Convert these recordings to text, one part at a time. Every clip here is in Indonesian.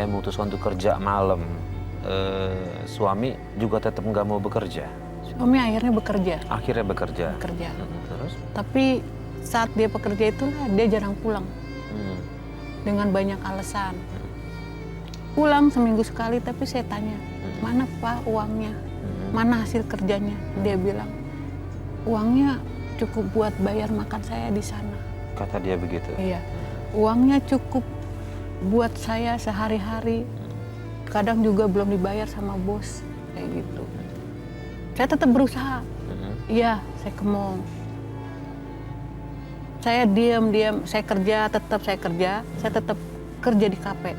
saya memutuskan untuk kerja malam, suami juga tetap nggak mau bekerja? Suami akhirnya bekerja. Akhirnya bekerja? Bekerja. Terus? Tapi saat dia bekerja itulah dia jarang pulang. Dengan banyak alasan. Pulang seminggu sekali, tapi saya tanya, mana Pak uangnya? Mana hasil kerjanya? Dia bilang, uangnya cukup buat bayar makan saya di sana. Kata dia begitu? Iya. Uangnya cukup buat saya sehari-hari. Kadang juga belum dibayar sama bos, kayak gitu. Saya tetap berusaha. Iya, saya kemong. Saya diam, saya kerja, saya tetap kerja di kafe.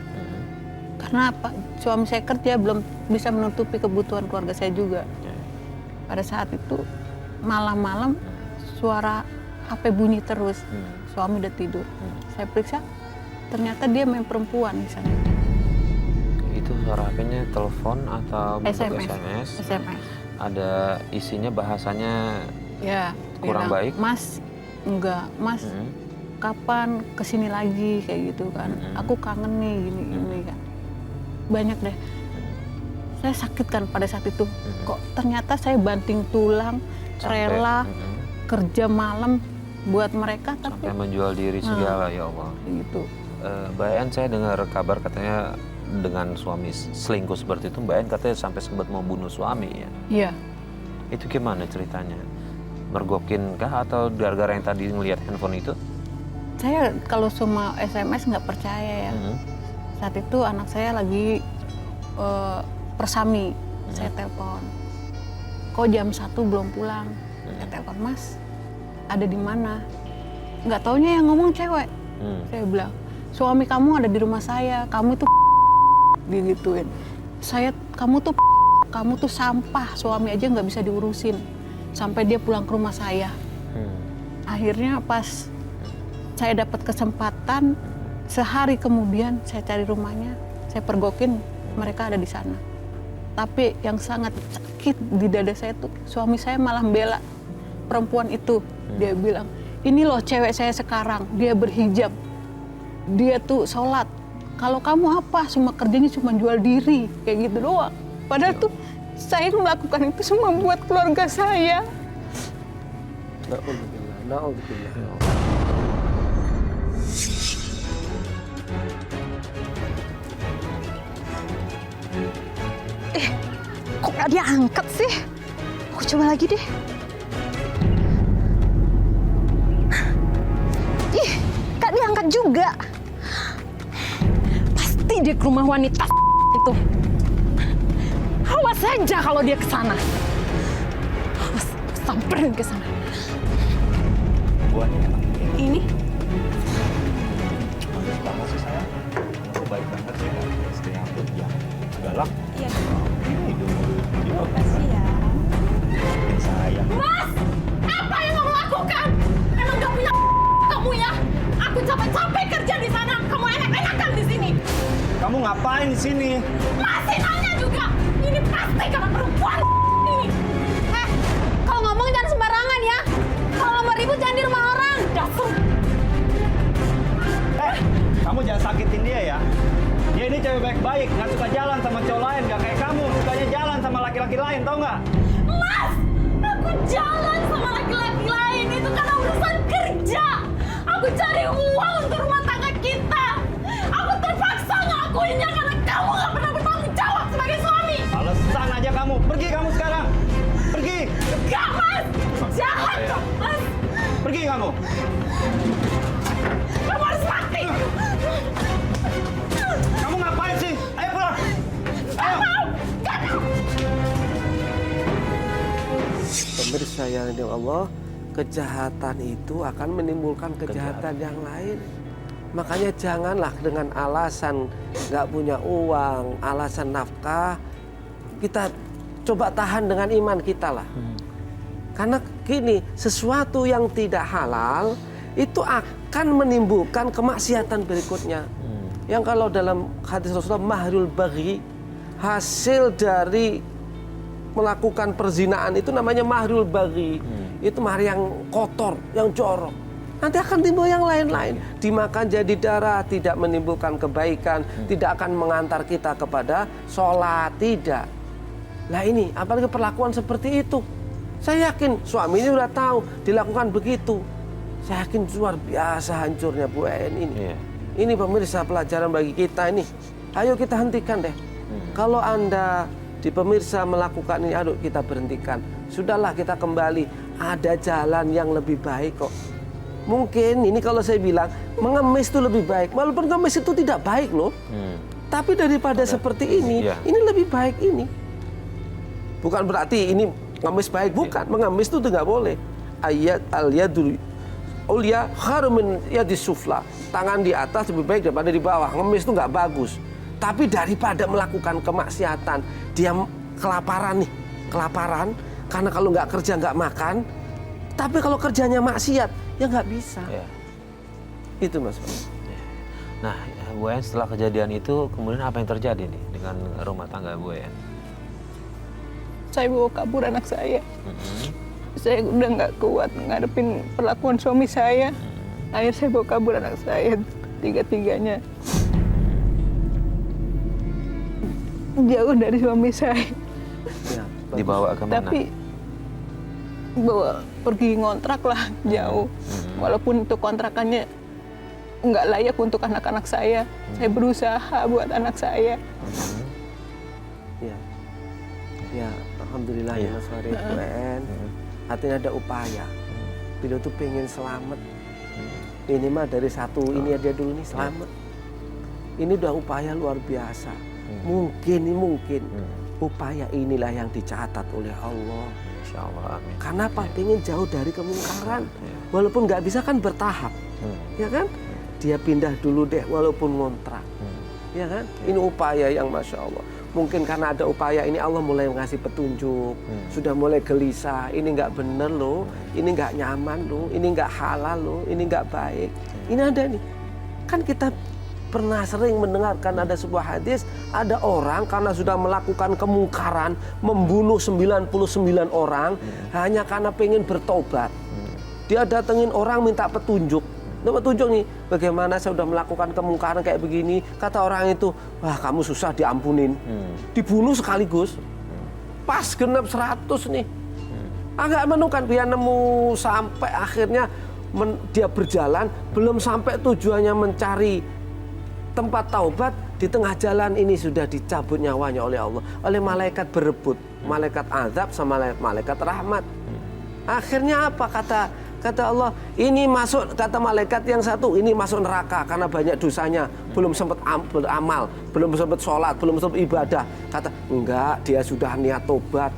Karena apa? Suami saya kerja belum bisa menutupi kebutuhan keluarga saya juga. Pada saat itu malam-malam suara HP bunyi terus. Suami udah tidur. Saya periksa, ternyata dia main perempuan di sana. Itu suara HP-nya telepon atau bentuk SMS? SMS. Ada isinya bahasanya ya, kurang bilang, baik? Mas, enggak. Mas, kapan kesini lagi kayak gitu kan. Aku kangen nih, gini kan. Banyak deh. Saya sakit kan pada saat itu. Kok ternyata saya banting tulang, rela kerja malam buat mereka, tapi sampai menjual diri segala, ya Allah. Gitu. Mbak En, saya dengar kabar katanya dengan suami selingkuh seperti itu, Mbak En katanya sampai sempat mau bunuh suami ya? Iya. Itu gimana ceritanya? Mergokin kah atau gara-gara yang tadi ngelihat handphone itu? Saya kalau semua SMS nggak percaya ya. Saat itu anak saya lagi persami, saya telepon. Kok jam 1 belum pulang? Saya telepon, Mas, ada di mana? Nggak taunya yang ngomong cewek. Saya bilang, suami kamu ada di rumah saya, kamu itu digituin. Kamu tuh sampah, suami aja nggak bisa diurusin. Sampai dia pulang ke rumah saya. Akhirnya pas saya dapat kesempatan, sehari kemudian saya cari rumahnya, saya pergokin, mereka ada di sana. Tapi yang sangat sakit di dada saya tuh, suami saya malah bela perempuan itu. Dia bilang, ini loh cewek saya sekarang, dia berhijab, dia tuh sholat. Kalau kamu apa, semua kerjanya cuma jual diri, kayak gitu doang. Padahal tuh saya melakukan itu semua buat keluarga saya. Na'udzubillah. Kok nggak diangkat sih? Aku coba lagi deh. Ih, nggak diangkat juga. Pasti dia ke rumah wanita itu. Awas saja kalau dia ke sana. Awas, samperin ke sana. Buahnya enak. Ini? Bagus banget sih sayang. Kamu baik banget sih kan. Istri yang galak. Iya. Ini dulu. Makasih ya. Sayang. Mas! Apa yang kamu lakukan? Emang gak punya kamu ya? Aku capek-capek kerja di sana. Kamu enak-enakan di sini. Kamu ngapain di sini? Masih nanya juga. Ini pasti karena perempuan ini. Kalau ngomong jangan sembarangan ya. Kalau mau ribut jangan di rumah orang. Dasar. Kamu jangan sakitin dia ya. Dia ini cewek baik-baik, nggak suka jalan sama cowok lain, nggak kayak kamu, sukanya jalan sama laki-laki lain, tau nggak? Mas, aku jalan sama laki-laki lain itu karena urusan kerja. Aku cari uang untuk rumah tangga kita. Aku terpaksa ngakuinnya karena kamu nggak pernah bertanggung jawab sebagai suami. Alasan aja kamu, pergi kamu sekarang, pergi. Enggak, Mas, jahat kok, Mas. Pergi kamu. Kamu harus mati. Kamu ngapain sih? Ayo pulang. Ayo. Pemirsa yang dirahmati Allah, kejahatan itu akan menimbulkan kejahatan yang lain. Makanya janganlah dengan alasan nggak punya uang, alasan nafkah, kita coba tahan dengan iman kita lah. Karena gini, sesuatu yang tidak halal itu akan menimbulkan kemaksiatan berikutnya. Yang kalau dalam hadis Rasulullah, mahrul baghi, hasil dari melakukan perzinaan itu namanya mahrul baghi. Itu mahar yang kotor, yang jorok. Nanti akan timbul yang lain-lain. Dimakan jadi darah, tidak menimbulkan kebaikan, tidak akan mengantar kita kepada sholat, tidak. Nah ini, apalagi perlakuan seperti itu. Saya yakin suami ini udah tahu dilakukan begitu. Saya yakin luar biasa hancurnya Bu En ini. Ini pemirsa pelajaran bagi kita ini. Ayo kita hentikan deh. Kalau Anda di pemirsa melakukan ini, aduh kita berhentikan. Sudahlah kita kembali. Ada jalan yang lebih baik kok. Mungkin ini kalau saya bilang mengemis itu lebih baik. Walaupun ngemis itu tidak baik loh. Tapi daripada seperti ini lebih baik ini. Bukan berarti ini ngemis baik, bukan. Mengemis itu nggak boleh. Ayat al-yadul ulya khairun min yadis sufla. Tangan di atas lebih baik daripada di bawah. Ngemis itu nggak bagus. Tapi daripada melakukan kemaksiatan, dia kelaparan nih, kelaparan. Karena kalau nggak kerja nggak makan. Tapi kalau kerjanya maksiat, ya nggak bisa. Itu Mas. Nah, Bu En, setelah kejadian itu, kemudian apa yang terjadi nih dengan rumah tangga Bu En? Saya bawa kabur anak saya. Saya udah nggak kuat ngadepin perlakuan suami saya. Akhirnya saya bawa kabur anak saya, tiga-tiganya. Jauh dari suami saya. Dibawa ke mana? Tapi bawa pergi ngontrak lah jauh. Walaupun itu kontrakannya nggak layak untuk anak-anak saya. Saya berusaha buat anak saya. Ya, alhamdulillah ya Mas Farid, Bu En. Artinya ada upaya. Beliau tuh pengen selamat. Ini mah dari satu ini dia dulu nih selamat. Ini udah upaya luar biasa. Mungkin upaya inilah yang dicatat oleh Allah. Insya Allah, amin. Karena apa? Pengen jauh dari kemungkaran. Walaupun nggak bisa kan bertahap, ya kan? Dia pindah dulu deh, walaupun ngontrak, ya kan? Ini upaya yang masya Allah. Mungkin karena ada upaya ini Allah mulai ngasih petunjuk, sudah mulai gelisah. Ini nggak bener loh, ini nggak nyaman loh, ini nggak halal loh, ini nggak baik. Ini ada nih, kan kita pernah sering mendengarkan ada sebuah hadis, ada orang karena sudah melakukan kemungkaran, membunuh 99 orang hanya karena pengen bertobat. Dia datengin orang minta petunjuk. Petunjuk nih, bagaimana saya sudah melakukan kemungkaran kayak begini. Kata orang itu, wah kamu susah diampunin. Dibunuh sekaligus. Pas genap 100 nih. Agak menemukan, dia nemu sampai akhirnya dia berjalan, belum sampai tujuannya mencari tempat taubat, di tengah jalan ini sudah dicabut nyawanya oleh Allah, oleh malaikat berebut, malaikat azab sama malaikat rahmat. Akhirnya apa kata Allah, ini masuk, kata malaikat yang satu, ini masuk neraka karena banyak dosanya, belum sempat beramal, belum sempat sholat, belum sempat ibadah. Kata enggak, dia sudah niat tobat.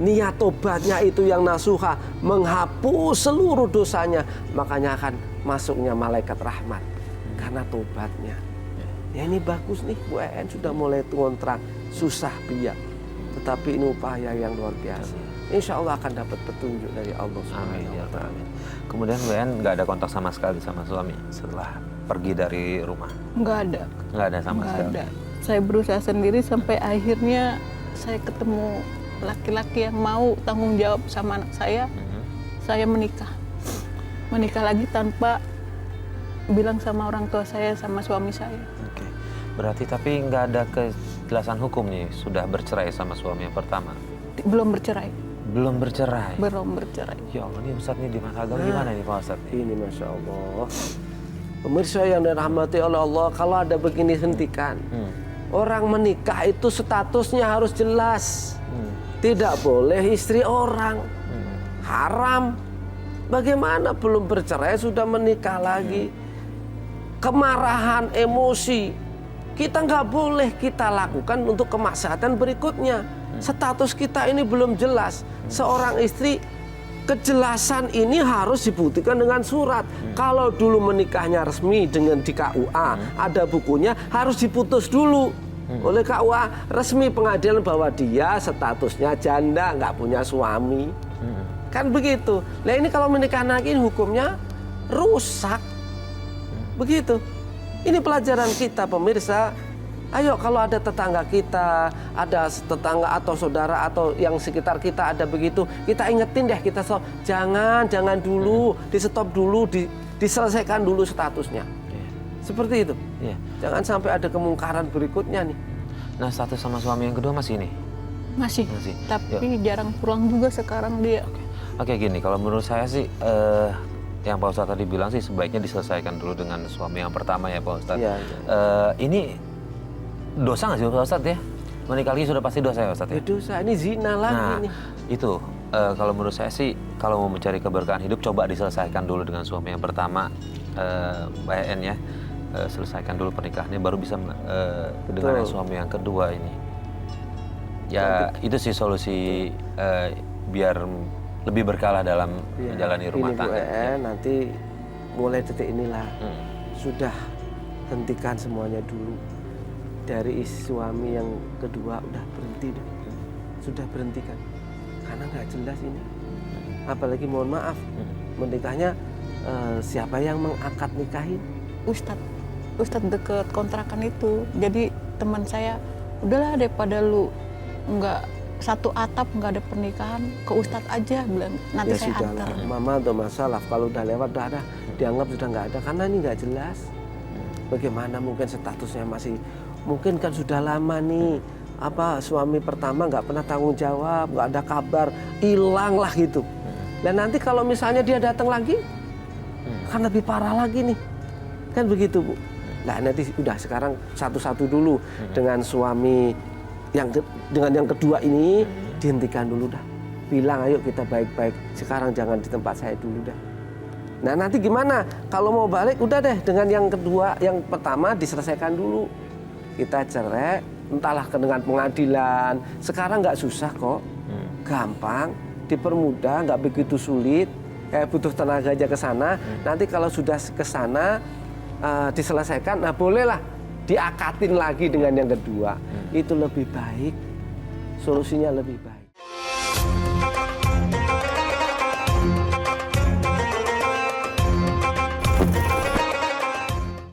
Niat tobatnya itu yang nasuha, menghapus seluruh dosanya, makanya akan masuknya malaikat rahmat karena tobatnya. Ya ini bagus nih, Bu En sudah mulai ngontrak, susah biak. Tetapi ini upaya yang luar biasa. Insya Allah akan dapat petunjuk dari Allah SWT. Kemudian Bu En nggak ada kontak sama sekali sama suami setelah pergi dari rumah? Nggak ada. Nggak ada sama sekali? Nggak ada. Saya berusaha sendiri sampai akhirnya saya ketemu laki-laki yang mau tanggung jawab sama anak saya. Saya menikah. Menikah lagi tanpa bilang sama orang tua saya, sama suami saya. Oke. Berarti tapi nggak ada kejelasan hukum nih, sudah bercerai sama suami yang pertama? Belum bercerai. Belum bercerai? Belum bercerai. Ya Allah, ini Ustadz nih di masa agama gimana nih Pak Ustadz? Ini Masya Allah. Pemirsa yang dirahmati oleh Allah, kalau ada begini hentikan. Orang menikah itu statusnya harus jelas. Tidak boleh istri orang. Haram. Bagaimana belum bercerai sudah menikah lagi? Kemarahan, emosi, kita nggak boleh kita lakukan untuk kemaksiatan berikutnya. Status kita ini belum jelas. Seorang istri, kejelasan ini harus dibuktikan dengan surat. Kalau dulu menikahnya resmi dengan di KUA, ada bukunya, harus diputus dulu oleh KUA resmi pengadilan bahwa dia statusnya janda, nggak punya suami. Kan begitu. Nah ini kalau menikah lagi hukumnya rusak. Begitu. Ini pelajaran kita pemirsa. Ayo kalau ada tetangga kita, ada tetangga atau saudara atau yang sekitar kita ada begitu, kita ingetin deh, kita jangan dulu, di stop dulu, diselesaikan dulu statusnya. Iya. Seperti itu. Iya. Jangan sampai ada kemungkaran berikutnya nih. Nah, status sama suami yang kedua masih ini? Masih. Masih. Tapi jarang pulang juga sekarang dia. Oke, gini, kalau menurut saya sih yang Pak Ustadz tadi bilang sih sebaiknya diselesaikan dulu dengan suami yang pertama ya Pak Ustadz. Iya, Ini dosa nggak sih Pak Ustadz ya? Menikah lagi sudah pasti dosa ya Pak Ustadz ya? Dosa, ini zina lagi Nah, nih. itu kalau menurut saya sih kalau mau mencari keberkahan hidup coba diselesaikan dulu dengan suami yang pertama, Mbak En ya. Selesaikan dulu pernikahannya baru bisa dengan yang suami yang kedua ini. Ya itu sih solusi biar lebih berkala dalam menjalani rumah ini, tangga. Bu En, nanti mulai detik inilah sudah hentikan semuanya dulu. Dari suami yang kedua udah berhenti dah. Sudah berhentikan. Karena nggak jelas ini. Apalagi mohon maaf, menikahnya siapa yang mengakad nikahin? Ustadz deket kontrakan itu. Jadi teman saya, udahlah daripada lu nggak satu atap nggak ada pernikahan, ke Ustadz aja bilang. Nanti Ya saya sudahlah, antar. Mama atau masalah kalau udah lewat udah ada, dianggap sudah nggak ada karena ini nggak jelas. Bagaimana mungkin statusnya masih, mungkin kan sudah lama nih, suami pertama nggak pernah tanggung jawab, nggak ada kabar, hilang lah gitu. Dan nanti kalau misalnya dia datang lagi, kan lebih parah lagi nih, kan begitu Bu. Nah nanti udah sekarang satu-satu dulu dengan suami dengan yang kedua ini dihentikan dulu dah. Bilang ayo kita baik-baik. Sekarang jangan di tempat saya dulu dah. Nah nanti gimana? Kalau mau balik udah deh dengan yang kedua, yang pertama diselesaikan dulu. Kita cerai, entahlah dengan pengadilan. Sekarang nggak susah kok, gampang, dipermudah, nggak begitu sulit. Kayak butuh tenaga aja ke sana. Nanti kalau sudah ke sana diselesaikan, nah bolehlah diakatin lagi dengan yang kedua. Itu lebih baik, solusinya lebih baik.